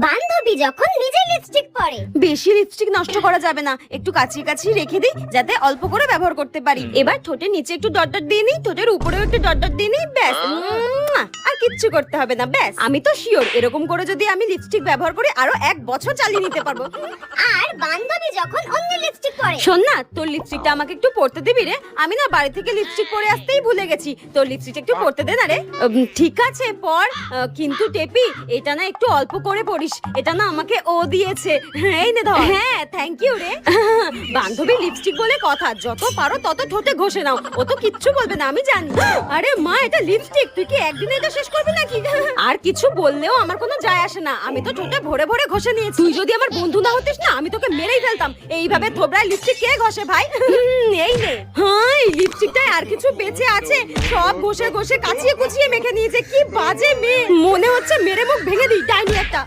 বান্ধবী যখন নিজে লিপস্টিক পরে। বেশি লিপস্টিক নষ্ট করা যাবে না, একটু কাছিয়ে কাছিয়ে রেখে দিই যাতে অল্প করে ব্যবহার করতে পারি। এবার ঠোঁটের নিচে একটু ডট ডট দিয়ে নিই, ঠোঁটের উপরেও একটু ডট ডট দিয়ে নিই, ব্যাস। আর কিচ্ছু করতে হবে না, ব্যাস। আমি তো শিওর এরকম করে যদি আমি লিপস্টিক ব্যবহার করি আরো 1 বছর চালিয়ে নিতে পারবো। আর বান্ধবী যখন অন্য লিপস্টিক পরে। শোন না, তোর লিপস্টিকটা আমাকে একটু পরতে দিবি রে? আমি না বাড়ি থেকে লিপস্টিক পরে আসতেই ভুলে গেছি। তোর লিপস্টিকটা একটু পরতে দে না রে। ঠিক আছে পর, কিন্তু টেপি এটা না একটু অল্প করে পরিস, এটা না আমাকে ও দিয়েছে। এই নে ধর। হ্যাঁ থ্যাংক ইউ রে। বান্ধবী লিপস্টিক বলে কথা, যত পারো তত ঠোঁটে ঘষে নাও, ও তো কিচ্ছু বলবে না আমি জানি। আরে মা এটা লিপস্টিক, তুই কি একদিনে এটা শেষ করবি নাকি? আর কিছু বললেও আমার কোনো যায় আসে না, আমি তো ঠোঁটে ভরে ভরে ঘষে নিয়েছি। তুই যদি আমার বন্ধু না হতিস না আমি তোকে মেরেই ফেলতাম। এইভাবে থোবড়ায় লিপস্টিক কে ঘষে ভাই? এই নে। হ্যাঁ এই লিপস্টিকটায় আর কিছু বেঁচে আছে, সব ঘষে ঘষে কাচিয়ে কুচিয়ে মেখে নিয়েছে। কি বাজে মেয়ে, মনে হচ্ছে মেরে মুখ ভেঙে দিই, ডাইনি একটা।